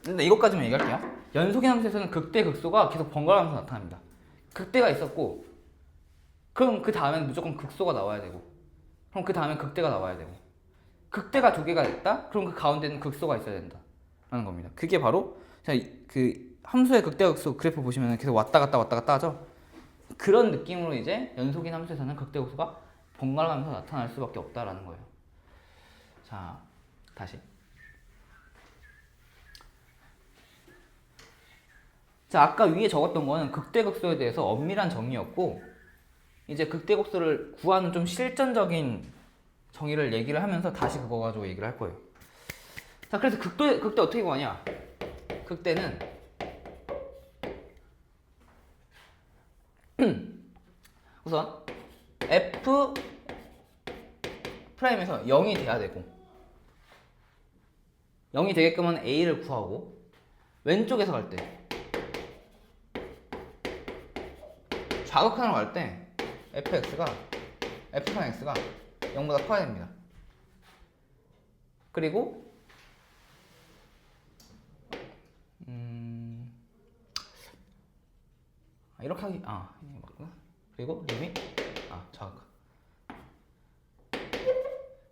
근데 이것까지만 얘기할게요. 연속인 함수에서는 극대 극소가 계속 번갈아가면서 나타납니다. 극대가 있었고 그럼 그 다음에는 무조건 극소가 나와야 되고 그럼 그 다음엔 극대가 나와야 되고 극대가 두 개가 됐다? 그럼 그 가운데는 극소가 있어야 된다 라는 겁니다. 그게 바로 그 함수의 극대 극소 그래프 보시면 계속 왔다 갔다 왔다 갔다 하죠. 그런 느낌으로 이제 연속인 함수에서는 극대 극소가 번갈아가면서 나타날 수밖에 없다라는 거예요. 자, 다시. 자, 아까 위에 적었던 거는 극대극소에 대해서 엄밀한 정의였고 이제 극대극소를 구하는 좀 실전적인 정의를 얘기를 하면서 다시 그거 가지고 얘기를 할 거예요. 자, 그래서 극대 어떻게 구하냐? 극대는 우선 f 프라임에서 0이 돼야 되고 0이 되게끔은 a를 구하고 왼쪽에서 갈 때 좌극한으로 갈 때 fx가 0보다 커야 됩니다. 그리고 이렇게 하기 이게 맞구나. 그리고 리밋 좌극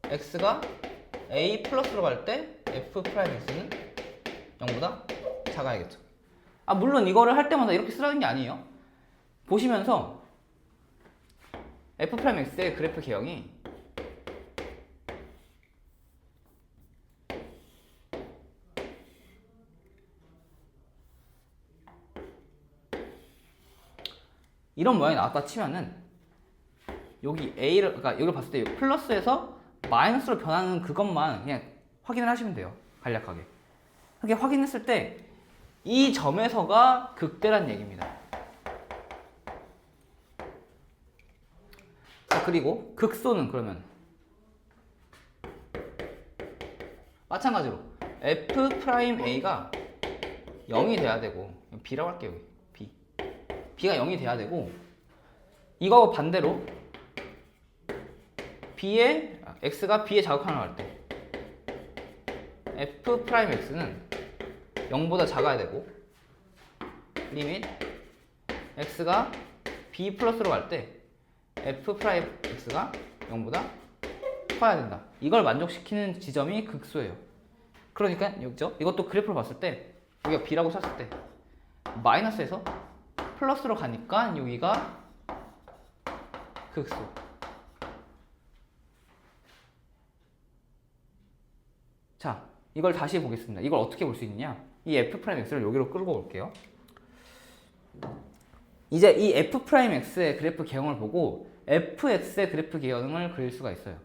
x가 a 플러스로 갈 때 f 프라임 x는 0보다 작아야겠죠. 물론 이거를 할 때마다 이렇게 쓰라는 게 아니에요. 보시면서 f 프라임 x의 그래프 개형이 이런 모양이 나왔다 치면은 여기 a를 그러니까 여기를 봤을 때 플러스에서 마이너스로 변하는 그것만 그냥 확인을 하시면 돼요. 간략하게. 그렇게 확인했을 때 이 점에서가 극대란 얘기입니다. 자, 그리고 극소는 그러면 마찬가지로 f 프라임 a가 0이 돼야 되고 b라고 할게요. 여기 b가 0이 돼야 되고 이거 반대로 x가 b의 자극하나 갈 때 f 프라임 x는 0보다 작아야 되고 리밋 x가 b 플러스로 갈 때 f 프라임 x가 0보다 커야 된다. 이걸 만족시키는 지점이 극소예요. 그러니까 여기죠. 이것도 그래프로 봤을 때 여기가 b라고 쳤을 때 마이너스에서 플러스로 가니까 여기가 극소. 자, 이걸 다시 보겠습니다. 이걸 어떻게 볼 수 있느냐? 이 f 프라임 x를 여기로 끌고 올게요. 이제 이 f 프라임 x의 그래프 개형을 보고 fx의 그래프 개형을 그릴 수가 있어요.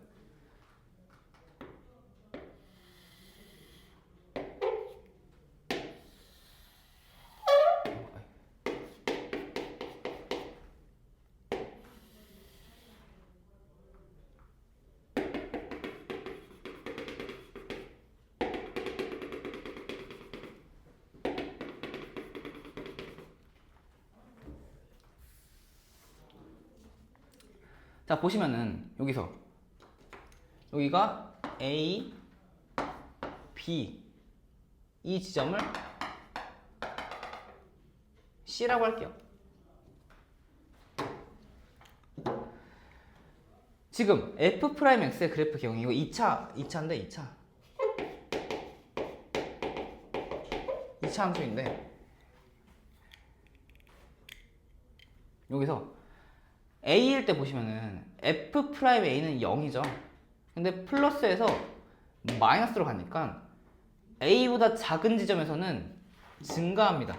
자, 보시면은 여기가 A, B 이 지점을 C라고 할게요. 지금 F'X의 그래프 개형이 이거 2차인데 2차 함수인데 여기서 A일 때 보시면은 F'A는 0이죠. 근데 플러스에서 마이너스로 가니까 A보다 작은 지점에서는 증가합니다.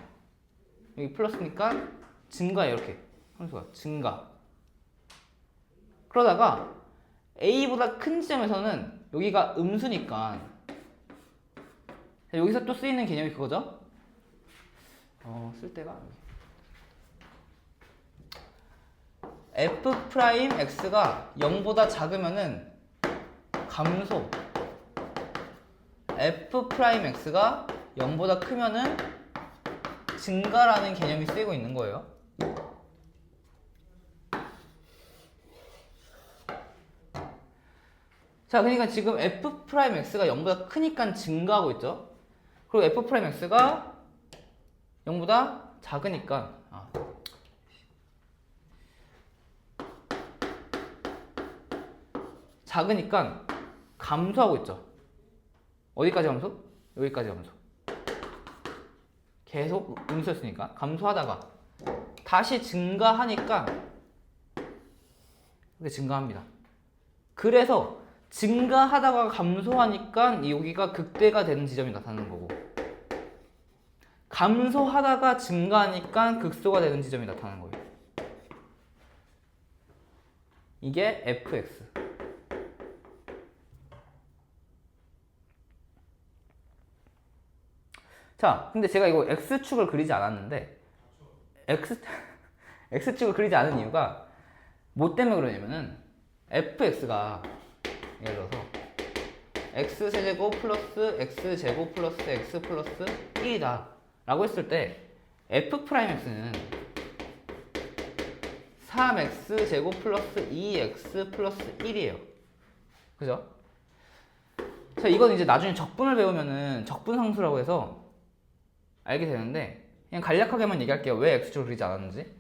여기 플러스니까 증가해요. 이렇게 함수가 증가. 그러다가 A보다 큰 지점에서는 여기가 음수니까 여기서 또 쓰이는 개념이 그거죠. 쓸 때가 F'X가 0보다 작으면은 감소, F'X가 0보다 크면은 증가라는 개념이 쓰이고 있는 거예요. 자, 그러니까 지금 F'X가 0보다 크니까 증가하고 있죠. 그리고 f 프라임 x가 0보다 작으니까 작으니까 감소하고 있죠. 어디까지 감소? 여기까지 감소. 계속 음수였으니까 감소하다가 다시 증가하니까 이렇게 증가합니다. 그래서 증가하다가 감소하니까 여기가 극대가 되는 지점이 나타나는 거고, 감소하다가 증가하니까 극소가 되는 지점이 나타나는 거예요. 이게 fx. 자, 근데 제가 이거 x축을 그리지 않았는데 x축을 그리지 않은 이유가 뭐 때문에 그러냐면은 fx가 예를 들어서 x세제곱 플러스 x제곱 플러스 x 플러스 1이다 라고 했을 때 f'x는 3x제곱 플러스 2x 플러스 1이에요. 그죠? 자, 이건 이제 나중에 적분을 배우면은 적분상수라고 해서 알게 되는데, 그냥 간략하게만 얘기할게요. 왜 x축을 그리지 않았는지.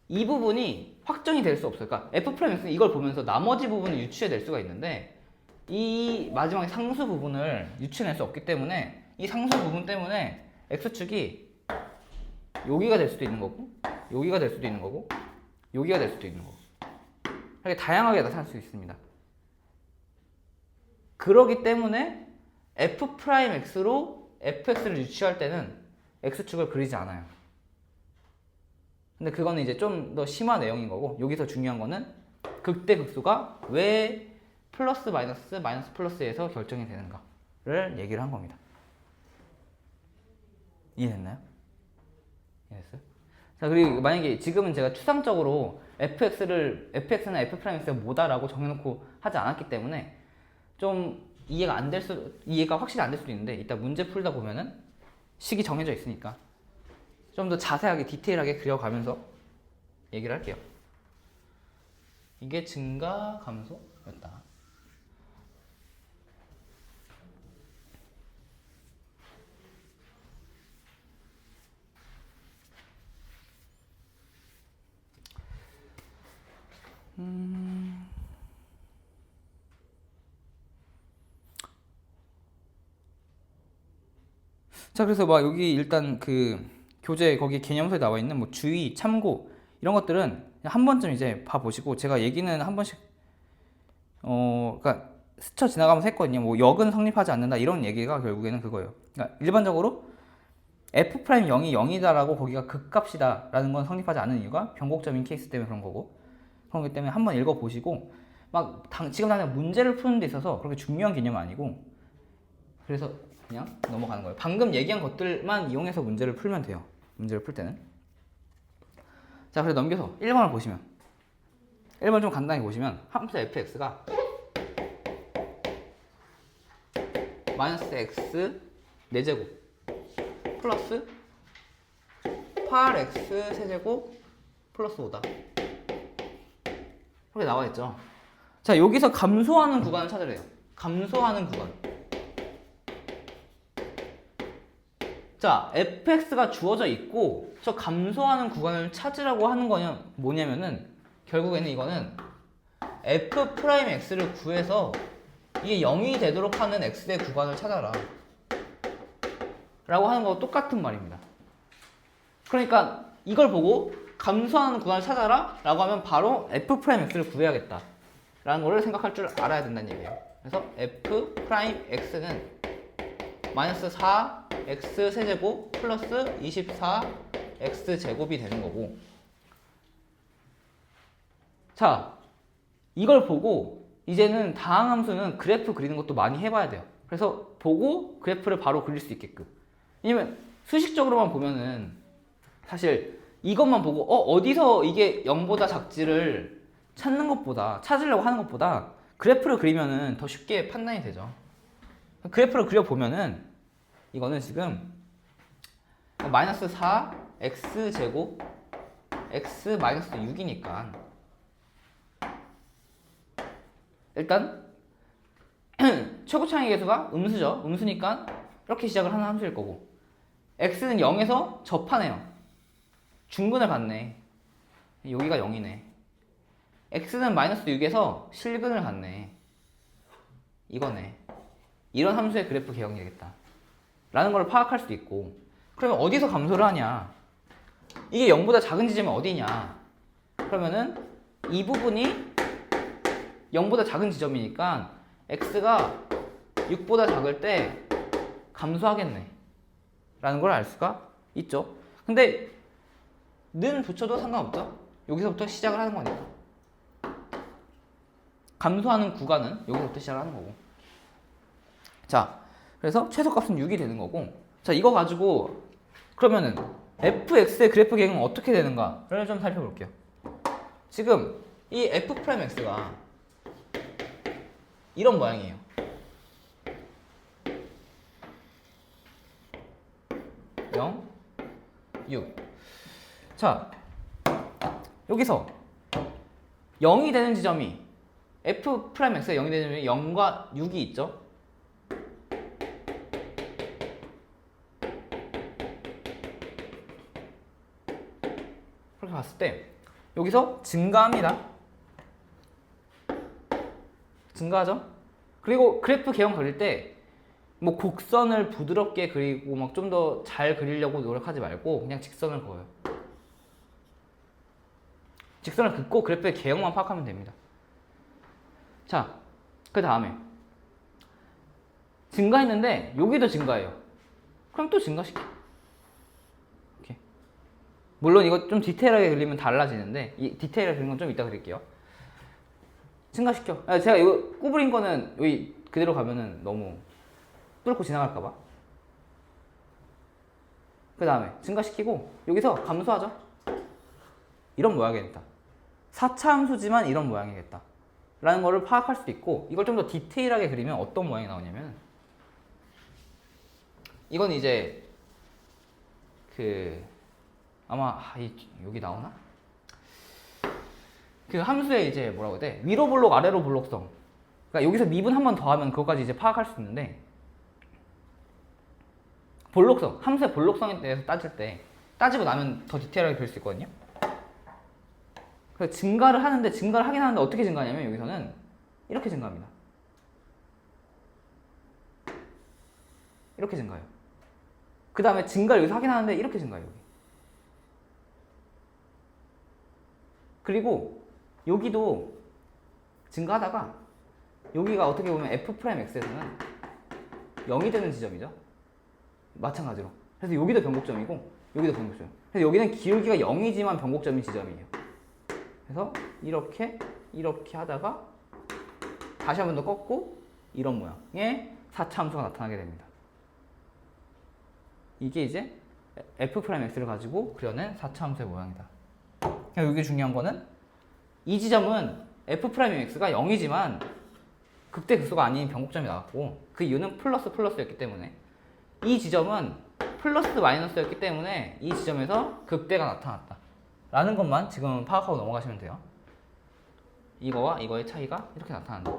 이 부분이 확정이 될 수 없어요. 그러니까 f'x는 이걸 보면서 나머지 부분을 유추해낼 수가 있는데, 이 마지막에 상수 부분을 유추해낼 수 없기 때문에 이 상수 부분 때문에 x축이 여기가 될 수도 있는 거고, 여기가 될 수도 있는 거고, 여기가 될 수도 있는 거고, 이렇게 다양하게 나타날 수 있습니다. 그러기 때문에 f'x로 fx를 유추할 때는 x축을 그리지 않아요. 근데 그거는 이제 좀 더 심화 내용인 거고, 여기서 중요한 거는 극대 극소가 왜 플러스 마이너스 마이너스 플러스에서 결정이 되는가를 얘기를 한 겁니다. 이해됐나요? 이해됐어요? 자, 그리고 만약에 지금은 제가 추상적으로 fx나 f'x가 뭐다라고 정해놓고 하지 않았기 때문에 좀 이해가 확실히 안 될 수도 있는데, 이따 문제 풀다 보면은 식이 정해져 있으니까 좀 더 자세하게 디테일하게 그려가면서 얘기를 할게요. 이게 증가 감소였다. 자, 그래서 막 여기 일단 그 교재 거기 개념서에 나와 있는 뭐 주의, 참고 이런 것들은 한 번쯤 이제 봐보시고, 제가 얘기는 한 번씩 그러니까 스쳐 지나가면서 했거든요. 뭐 역은 성립하지 않는다 이런 얘기가 결국에는 그거예요. 그러니까 일반적으로 f'0이 0이다라고 거기가 극값이다라는 건 성립하지 않는 이유가 변곡점인 케이스 때문에 그런 거고, 그런 것 때문에 한번 읽어보시고, 지금 당장 문제를 푸는 데 있어서 그렇게 중요한 개념은 아니고, 그래서 그냥 넘어가는 거예요. 방금 얘기한 것들만 이용해서 문제를 풀면 돼요. 문제를 풀 때는. 자, 그래서 넘겨서 1번을 보시면, 1번 좀 간단히 보시면 함수 fx가 마이너스 x 4제곱 플러스 8x 세제곱 플러스 5다 이렇게 나와 있죠. 자, 여기서 감소하는 구간을 찾으래요. 감소하는 구간. 자, fx가 주어져 있고 저 감소하는 구간을 찾으라고 하는 거는 뭐냐면은, 결국에는 이거는 f'x를 구해서 이게 0이 되도록 하는 x의 구간을 찾아라 라고 하는 거와 똑같은 말입니다. 그러니까 이걸 보고 감소하는 구간을 찾아라 라고 하면 바로 f'x를 구해야겠다 라는 거를 생각할 줄 알아야 된다는 얘기예요. 그래서 f'x는 마이너스 4x 세제곱 플러스 24x 제곱이 되는 거고, 자, 이걸 보고 이제는 다항함수는 그래프 그리는 것도 많이 해봐야 돼요. 그래서 보고 그래프를 바로 그릴 수 있게끔. 왜냐면 수식적으로만 보면은 사실 이것만 보고 어디서 이게 0보다 작지를 찾으려고 하는 것보다 그래프를 그리면은 더 쉽게 판단이 되죠. 그래프를 그려보면은 이거는 지금 마이너스 4 x제곱 x 마이너스 6이니까 일단 최고차항의 계수가 음수죠. 음수니까 이렇게 시작을 하는 함수일 거고, x는 0에서 접하네요. 중근을 받네. 여기가 0이네. x는 마이너스 6에서 실근을 갖네. 이거네. 이런 함수의 그래프 개형이 되겠다 라는 걸 파악할 수도 있고, 그러면 어디서 감소를 하냐, 이게 0보다 작은 지점이 어디냐, 그러면은 이 부분이 0보다 작은 지점이니까 x가 6보다 작을 때 감소하겠네 라는 걸 알 수가 있죠. 근데 는 붙여도 상관없죠. 여기서부터 시작을 하는 거니까. 감소하는 구간은 여기서부터 시작을 하는 거고. 자, 그래서 최소값은 6이 되는 거고, 자, 이거 가지고 그러면은 fx의 그래프 개형은 어떻게 되는가를 좀 살펴볼게요. 지금 이 f'x가 이런 모양이에요. 0, 6. 자, 여기서 0이 되는 지점이, f'x가 0이 되는 지점이 0과 6이 있죠. 그렇게 봤을 때 여기서 증가합니다. 증가하죠? 그리고 그래프 개형 그릴 때 뭐 곡선을 부드럽게 그리고 막 좀 더 잘 그리려고 노력하지 말고 그냥 직선을 그어요. 직선을 긋고 그래프의 개형만 파악하면 됩니다. 자, 그 다음에 증가했는데 여기도 증가해요. 그럼 또 증가시켜. 이렇게. 물론 이거 좀 디테일하게 그리면 달라지는데, 이 디테일하게 그린 건 좀 이따 그릴게요. 증가시켜. 제가 이거 구부린 거는 여기 그대로 가면은 너무 뚫고 지나갈까봐. 그 다음에 증가시키고 여기서 감소하죠. 이런 모양이겠다. 4차 함수지만 이런 모양이겠다 라는 거를 파악할 수도 있고, 이걸 좀 더 디테일하게 그리면 어떤 모양이 나오냐면, 이건 이제 그 아마 여기 나오나? 그 함수에 이제 뭐라고 해야 돼? 위로 볼록 아래로 볼록성. 그러니까 여기서 미분 한 번 더 하면 그것까지 이제 파악할 수 있는데, 볼록성, 함수의 볼록성에 대해서 따지고 나면 더 디테일하게 그릴 수 있거든요. 그래서 증가를 하긴 하는데 어떻게 증가하냐면 여기서는 이렇게 증가합니다. 이렇게 증가해요. 그 다음에 증가를 여기서 하긴 하는데 이렇게 증가해요. 여기. 그리고 여기도 증가하다가 여기가 어떻게 보면 f'x에서는 0이 되는 지점이죠. 마찬가지로. 그래서 여기도 변곡점이고 여기도 변곡점. 그래서 여기는 기울기가 0이지만 변곡점인 지점이에요. 그래서 이렇게 하다가 다시 한 번 더 꺾고 이런 모양의 4차 함수가 나타나게 됩니다. 이게 이제 f'x를 가지고 그려낸 4차 함수의 모양이다. 여기 중요한 거는 이 지점은 f'x가 0이지만 극대 극소가 아닌 변곡점이 나왔고, 그 이유는 플러스였기 때문에, 이 지점은 플러스 마이너스였기 때문에 이 지점에서 극대가 나타났다 라는 것만 지금 파악하고 넘어가시면 돼요. 이거와 이거의 차이가 이렇게 나타난다.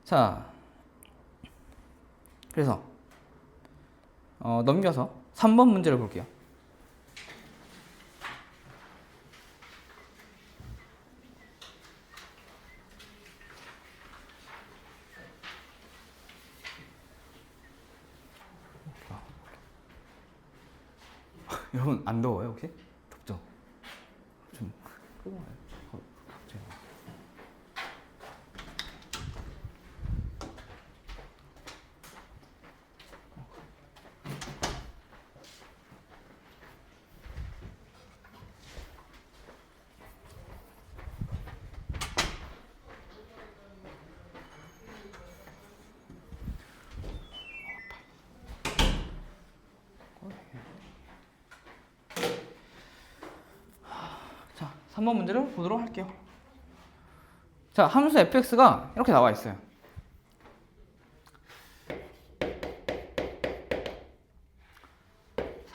자, 그래서 넘겨서 3번 문제를 볼게요. 여러분 안 더워요 혹시? 덥죠? 좀 끄고 와요. 갑자기. 자, 3번 문제를 보도록 할게요. 자, 함수 fx가 이렇게 나와 있어요.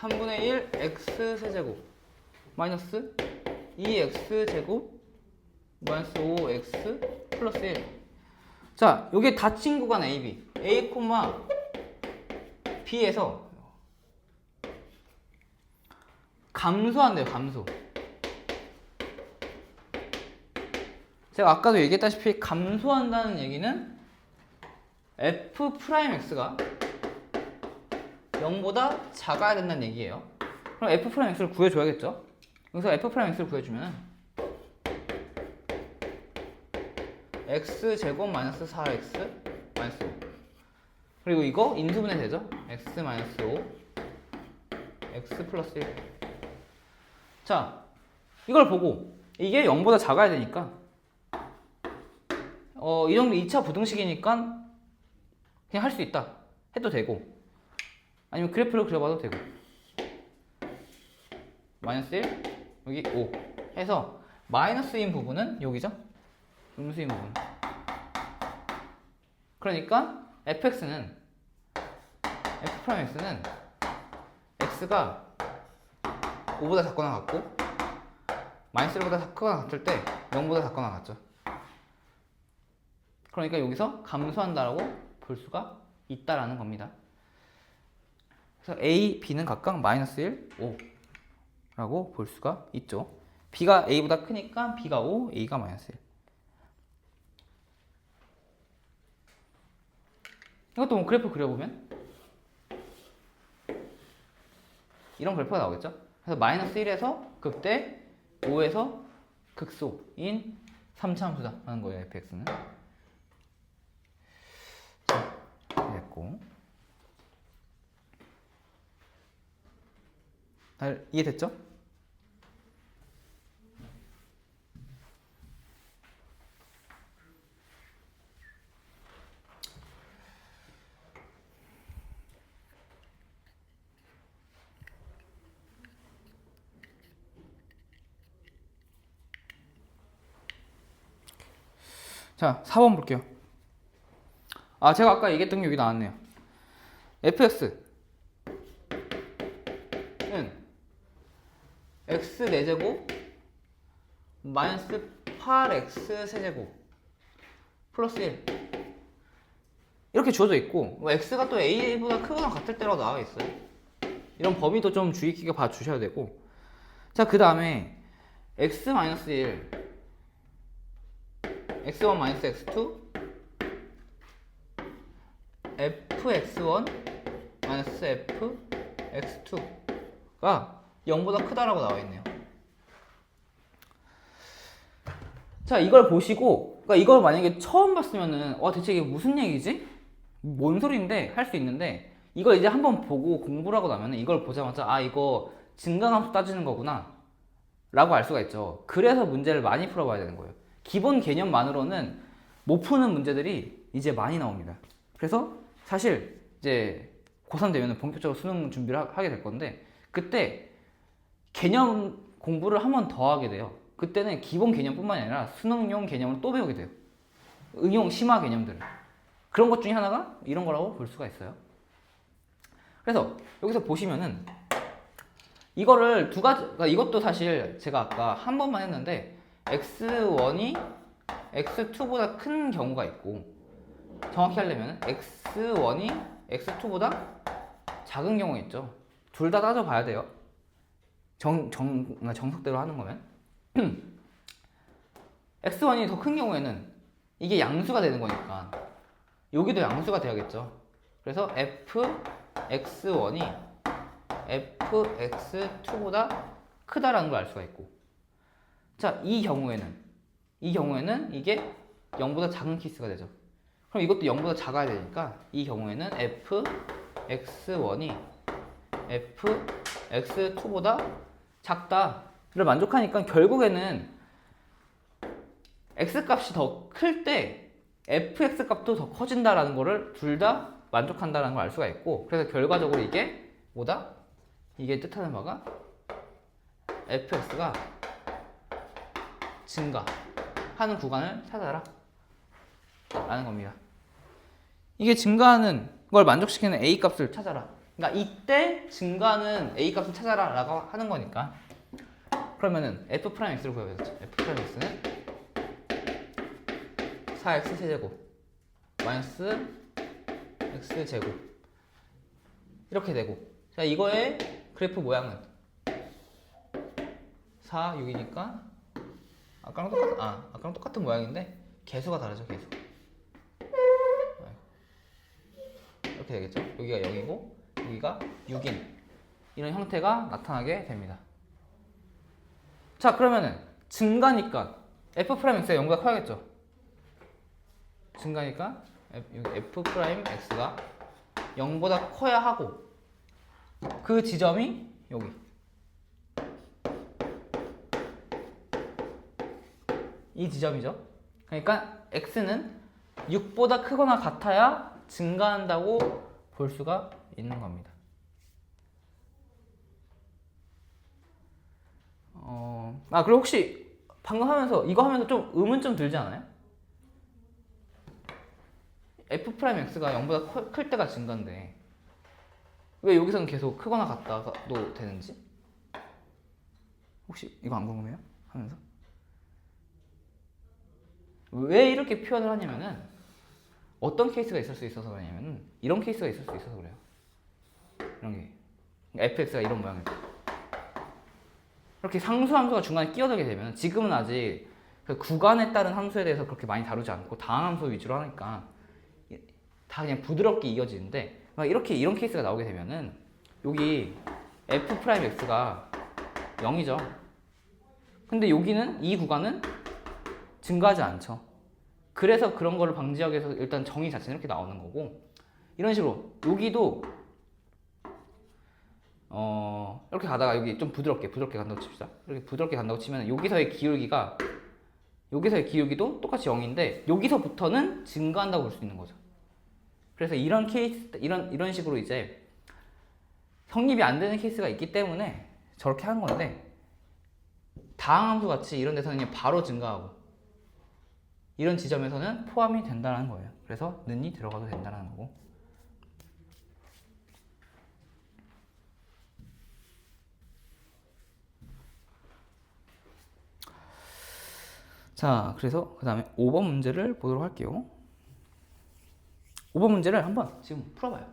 3분의 1 x 세제곱 마이너스 2x제곱 마이너스 5x 플러스 1. 자, 요게 닫힌 구간 AB. A, B에서 감소한대요, 감소. 제가 아까도 얘기했다시피 감소한다는 얘기는 f'x가 0보다 작아야 된다는 얘기예요. 그럼 f'x를 구해줘야겠죠? 여기서 f'x를 구해주면 x제곱 마이너스 4x 마이너스 5. 그리고 이거 인수분해 되죠? x 마이너스 5 x 플러스 1. 자, 이걸 보고 이게 0보다 작아야 되니까 이 정도 2차 부등식이니까 그냥 할 수 있다 해도 되고, 아니면 그래프를 그려봐도 되고, 마이너스 1 여기 5 해서 마이너스인 부분은 여기죠? 음수인 부분. 그러니까 fx는 x가 5보다 작거나 같고 마이너스 1보다 작거나 같을 때 0보다 작거나 같죠. 그러니까 여기서 감소한다라고 볼 수가 있다라는 겁니다. 그래서 A, B는 각각 마이너스 1, 5라고 볼 수가 있죠. B가 A보다 크니까 B가 5, A가 마이너스 1. 이것도 뭐 그래프 그려보면 이런 그래프가 나오겠죠. 그래서 마이너스 1에서 극대, 5에서 극소인 3차함수다 라는 거예요, fx는. 됐고. 이해됐죠? 자, 4번 볼게요. 제가 아까 얘기했던 게 여기 나왔네요. fx는 x 4제곱 마이너스 8x 세제곱 플러스 1 이렇게 주어져 있고, x가 또 a보다 크거나 같을 때라고 나와 있어요. 이런 범위도 좀 주의 깊게 봐주셔야 되고, 자, 그 다음에 x 마이너스 1 x1 마이너스 x2 fx1 마이너스 fx2가 0보다 크다라고 나와 있네요. 자, 이걸 보시고, 그러니까 이걸 만약에 처음 봤으면은 대체 이게 무슨 얘기지? 뭔 소리인데 할 수 있는데, 이걸 이제 한번 보고 공부를 하고 나면은 이걸 보자마자 이거 증가함수 따지는 거구나 라고 알 수가 있죠. 그래서 문제를 많이 풀어봐야 되는 거예요. 기본 개념만으로는 못 푸는 문제들이 이제 많이 나옵니다. 그래서 사실 이제 고3 되면 본격적으로 수능 준비를 하게 될 건데, 그때 개념 공부를 한 번 더 하게 돼요. 그때는 기본 개념뿐만이 아니라 수능용 개념을 또 배우게 돼요. 응용 심화 개념들을. 그런 것 중에 하나가 이런 거라고 볼 수가 있어요. 그래서 여기서 보시면은 이거를 두 가지, 그러니까 이것도 사실 제가 아까 한 번만 했는데 x1이 x2보다 큰 경우가 있고, 정확히 하려면 x1이 x2보다 작은 경우가 있죠. 둘 다 따져봐야 돼요. 정석대로 하는 거면. x1이 더 큰 경우에는 이게 양수가 되는 거니까 여기도 양수가 돼야겠죠. 그래서 fx1이 fx2보다 크다라는 걸 알 수가 있고, 자, 이 경우에는 이게 0보다 작은 케이스가 되죠. 그럼 이것도 0보다 작아야 되니까 이 경우에는 fx1이 fx2보다 작다를 만족하니까 결국에는 x 값이 더 클 때 fx 값도 더 커진다라는 거를 둘 다 만족한다는 걸 알 수가 있고, 그래서 결과적으로 이게 뭐다? 이게 뜻하는 바가 fx가 증가하는 구간을 찾아라 라는 겁니다. 이게 증가하는 걸 만족시키는 a 값을 찾아라. 그러니까 이때 증가하는 a 값을 찾아라 라고 하는 거니까. 그러면은 f 프라임 x를 구해야겠죠. f 프라임 x는 4x 세제곱 마이너스 x 제곱 이렇게 되고, 자 이거의 그래프 모양은 4, 6이니까 아까랑 똑같은 모양인데 개수가 다르죠. 개수 이렇게 되겠죠. 여기가 0이고 여기가 6인 이런 형태가 나타나게 됩니다. 자 그러면은 증가니까 f 프라임 x가 0보다 커야겠죠. 증가니까 f 프라임 x가 0보다 커야 하고, 그 지점이 여기 이 지점이죠. 그러니까 x는 6보다 크거나 같아야 증가한다고 볼 수가 있는 겁니다. 그리고 혹시 방금 하면서 이거 하면서 좀 의문점 들지 않아요? f 프라임 x가 0보다 클 때가 증가인데 왜 여기서는 계속 크거나 같다도 되는지? 혹시 이거 안 궁금해요? 하면서 왜 이렇게 표현을 하냐면은 어떤 케이스가 있을 수 있어서 그러냐면은 이런 케이스가 있을 수 있어서 그래요. 이런 게 fx가 이런 모양이죠. 이렇게 상수 함수가 중간에 끼어들게 되면, 지금은 아직 그 구간에 따른 함수에 대해서 그렇게 많이 다루지 않고 다항 함수 위주로 하니까 다 그냥 부드럽게 이어지는데, 막 이렇게 이런 케이스가 나오게 되면은 여기 f 프라임 x가 0이죠. 근데 여기는 이 구간은 증가하지 않죠. 그래서 그런 거를 방지하기 위해서 일단 정의 자체는 이렇게 나오는 거고, 이런 식으로 여기도 이렇게 가다가 여기 좀 부드럽게 간다고 칩시다. 이렇게 부드럽게 간다고 치면 여기서의 기울기도 똑같이 0인데 여기서부터는 증가한다고 볼 수 있는 거죠. 그래서 이런 케이스, 이런 식으로 이제 성립이 안 되는 케이스가 있기 때문에 저렇게 하는 건데, 다항함수 같이 이런 데서는 그냥 바로 증가하고 이런 지점에서는 포함이 된다는 거예요. 그래서 는이 들어가도 된다는 거고. 자, 그래서 그 다음에 5번 문제를 보도록 할게요. 5번 문제를 한번 지금 풀어봐요.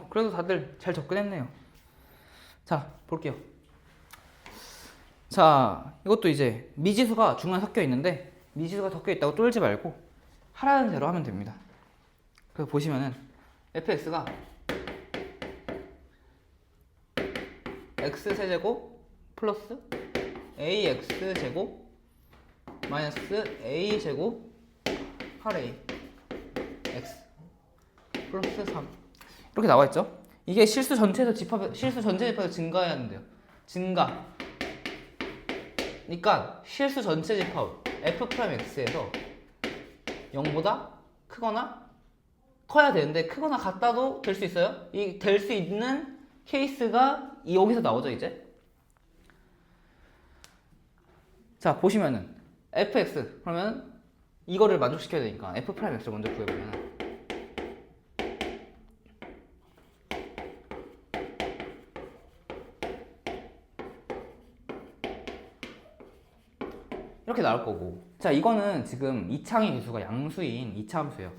그래도 다들 잘 접근했네요. 자, 볼게요. 자, 이것도 이제 미지수가 중간에 섞여 있는데, 미지수가 섞여 있다고 쫄지 말고 하라는 대로 하면 됩니다. 그래서 보시면은 fx가 x세제곱 플러스 ax제곱 마이너스 a제곱 8a x 플러스 3 이렇게 나와 있죠. 이게 실수 전체 집합에서 증가해야 하는데요. 증가 그러니까 실수 전체 집합 F'X에서 0보다 크거나 커야 되는데 크거나 같다도 될 수 있어요. 이 될 수 있는 케이스가 여기서 나오죠 이제. 자 보시면은 fx 그러면 이거를 만족시켜야 되니까 f'x를 먼저 구해보면 이렇게 나올 거고. 자 이거는 지금 이창의 개수가 양수인 2차 함수예요.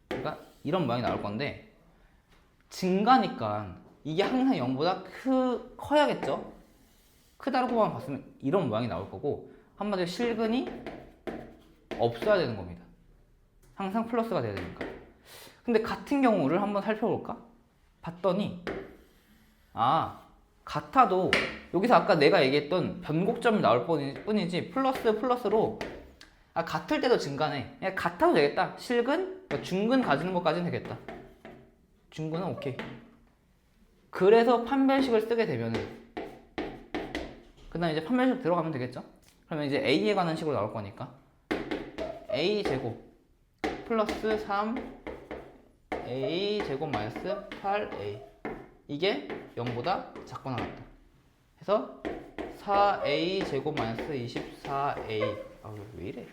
그러니까 이런 모양이 나올 건데 증가니까 이게 항상 0보다 커야겠죠. 크다고만 봤으면 이런 모양이 나올 거고, 한마디로 실근이 없어야 되는 겁니다. 항상 플러스가 돼야 되니까. 근데 같은 경우를 한번 살펴볼까? 봤더니 같아도 여기서 아까 내가 얘기했던 변곡점이 나올 뿐이지 플러스로 같을 때도 증가네. 그냥 같아도 되겠다. 실근, 그러니까 중근 가지는 것까지는 되겠다. 중근은 오케이. 그래서 판별식을 쓰게 되면은 그 다음에 이제 판별식 들어가면 되겠죠? 그러면 이제 A에 관한 식으로 나올 거니까 A 제곱 플러스 3A 제곱 마이너스 8A 이게 0보다 작거나 같다 해서 4A 제곱 마이너스 24A 왜 이래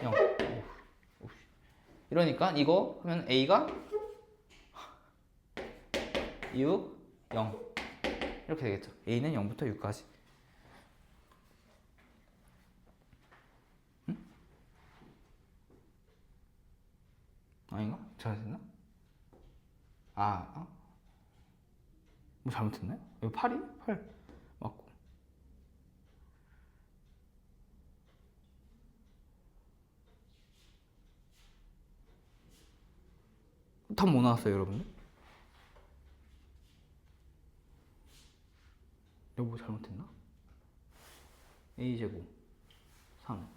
0 이러니까 이거 하면 A가 6, 0 이렇게 되겠죠. A는 0부터 6까지. 응? 아닌가? 잘했나? 뭐 잘못했나요? 이거 8이? 8 맞고. 답 뭐 나왔어요, 여러분들? 내가 뭐 잘못했나? A제곱 3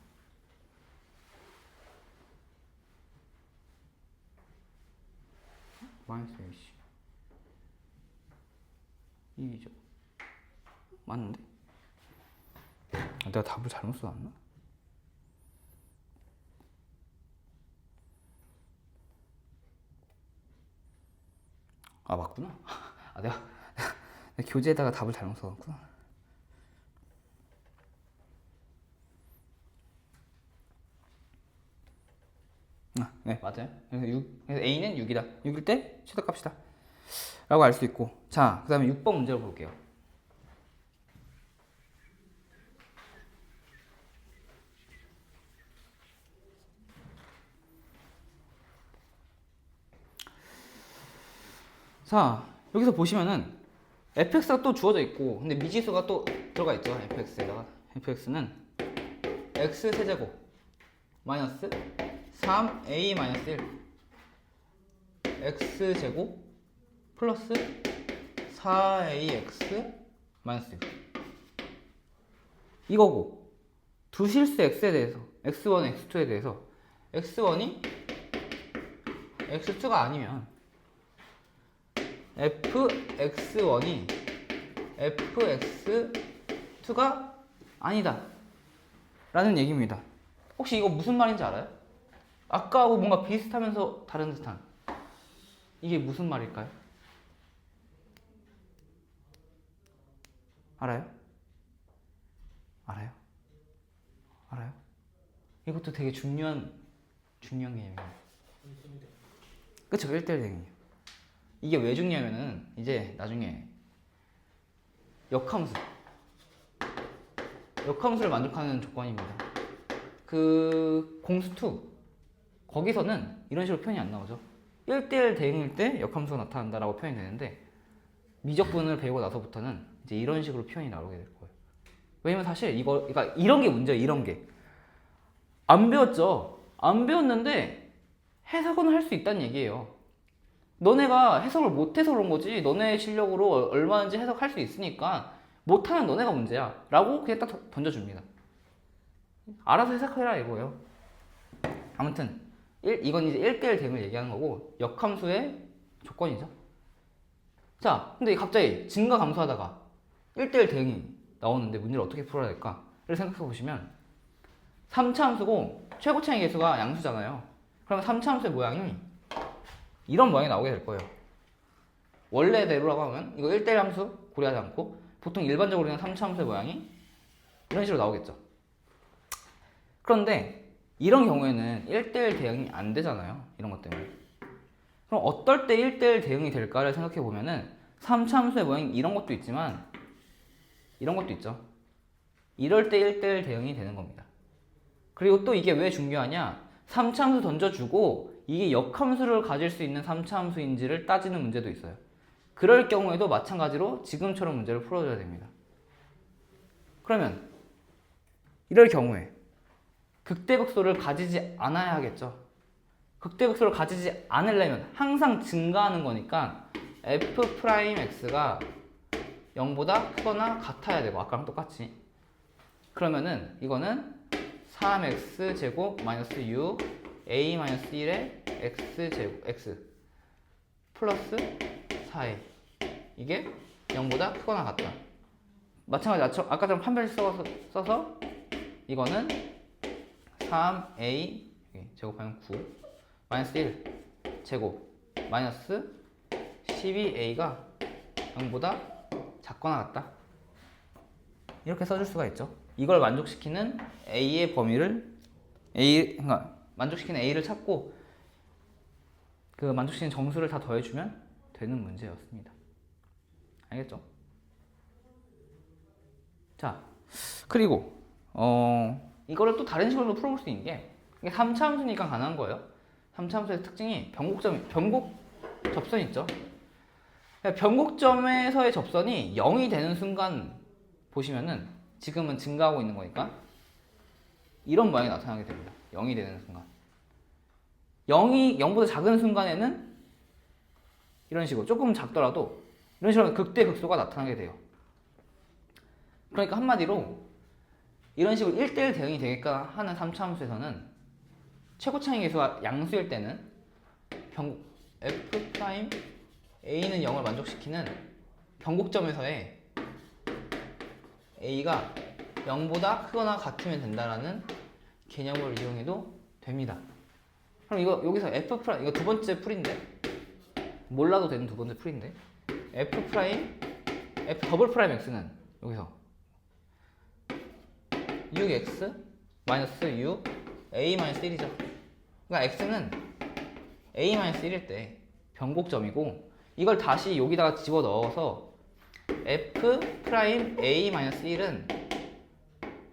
마이너스 AC 2제곱 맞는데? 내가 답을 잘못 써놨나? 맞구나. 내가 교재에다가 답을 잘못 써놨구나. 네, 맞아요. 그래서 A는 6이다. 6일 때 최대값이다. 라고 알 수 있고. 자, 그 다음에 6번 문제를 볼게요. 자, 여기서 보시면은 fx가 또 주어져 있고, 근데 미지수가 또 들어가 있죠. fx에다가. fx는 x 세제곱 마이너스 3a 마이너스 1 x 제곱 플러스 4ax 마이너스 6 이거고, 두 실수 x에 대해서 x1, x2에 대해서 x1이 x2가 아니면 fx1이 fx2가 아니다 라는 얘기입니다. 혹시 이거 무슨 말인지 알아요? 아까하고 뭔가 비슷하면서 다른 듯한, 이게 무슨 말일까요? 알아요? 이것도 되게 중요한 개념이에요. 그쵸? 1대1 대응이에요. 이게 왜 중요하면은 이제 나중에 역함수를 만족하는 조건입니다. 그 공수2 거기서는 이런 식으로 표현이 안 나오죠. 1대1 대응일 때 역함수가 나타난다라고 표현이 되는데, 미적분을 배우고 나서부터는 이제 이런 식으로 표현이 나오게 될 거예요. 왜냐면 사실 그러니까 이런 게 문제예요. 이런 게 안 배웠죠. 안 배웠는데 해석은 할 수 있다는 얘기예요. 너네가 해석을 못해서 그런 거지, 너네 실력으로 얼마든지 해석할 수 있으니까 못하는 너네가 문제야 라고 그냥 딱 던져줍니다. 알아서 해석해라 이거예요. 아무튼 이건 이제 1대1 대응을 얘기하는 거고, 역함수의 조건이죠. 자, 근데 갑자기 증가 감소하다가 1대1 대응이 나오는데 문제를 어떻게 풀어야 될까를 생각해 보시면 3차함수고 최고차의 계수가 양수잖아요. 그러면 3차함수의 모양이 이런 모양이 나오게 될 거예요. 원래대로라고 하면 이거 1대1 함수 고려하지 않고 보통 일반적으로 그냥 3차함수의 모양이 이런 식으로 나오겠죠. 그런데 이런 경우에는 1대1 대응이 안 되잖아요. 이런 것 때문에. 그럼 어떨 때 1대1 대응이 될까를 생각해 보면은 3차함수의 모양이 이런 것도 있지만 이런 것도 있죠. 이럴 때 1대1 대응이 되는 겁니다. 그리고 또 이게 왜 중요하냐? 3차함수 던져주고 이게 역함수를 가질 수 있는 3차함수인지를 따지는 문제도 있어요. 그럴 경우에도 마찬가지로 지금처럼 문제를 풀어줘야 됩니다. 그러면 이럴 경우에 극대극소를 가지지 않아야 하겠죠. 극대극소를 가지지 않으려면 항상 증가하는 거니까 f'x가 0보다 크거나 같아야 되고 아까랑 똑같이. 그러면은 이거는 3x제곱 마이너스 u a 마이너스 1의 x제곱 x 플러스 4a 이게 0보다 크거나 같다. 마찬가지 아까처럼 판별식 써서 이거는 3a 제곱하면 9 마이너스 1 제곱 마이너스 12a가 0보다 작거나 같다. 이렇게 써줄 수가 있죠. 이걸 만족시키는 a의 범위를 그러니까 만족시키는 a를 찾고 그 만족시키는 정수를 다 더해주면 되는 문제였습니다. 알겠죠? 자, 그리고 이거를 또 다른 식으로 풀어볼 수 있는 게 이게 3차함수니까 가능한 거예요. 3차함수의 특징이 변곡 접선 있죠. 변곡점에서의 접선이 0이 되는 순간 보시면은 지금은 증가하고 있는 거니까 이런 모양이 나타나게 됩니다. 0이 되는 순간. 0보다 작은 순간에는 이런 식으로 조금 작더라도 이런 식으로 극대극소가 나타나게 돼요. 그러니까 한마디로 이런 식으로 1대1 대응이 되게끔 하는 3차함수에서는 최고차의 계수가 양수일 때는 f' a는 0을 만족시키는 변곡점에서의 a가 0보다 크거나 같으면 된다라는 개념을 이용해도 됩니다. 그럼 여기서 f' 이거 두 번째 풀인데 몰라도 되는 두 번째 풀인데 f 더블 프라임 x는 여기서 6x 마이너스 u a 마이너스 1이죠. 그러니까 x는 a 마이너스 1일 때 변곡점이고 이걸 다시 여기다가 집어넣어서 f 프라임 a 마이너스 1은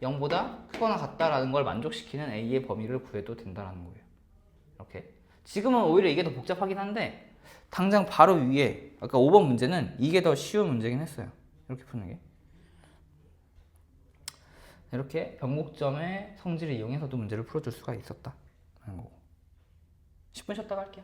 0보다 크거나 같다라는 걸 만족시키는 a의 범위를 구해도 된다는 거예요. 이렇게. 지금은 오히려 이게 더 복잡하긴 한데 당장 바로 위에 아까 5번 문제는 이게 더 쉬운 문제긴 했어요. 이렇게 푸는 게. 이렇게 변곡점의 성질을 이용해서도 문제를 풀어줄 수가 있었다. 10분 쉬었다가 할게요.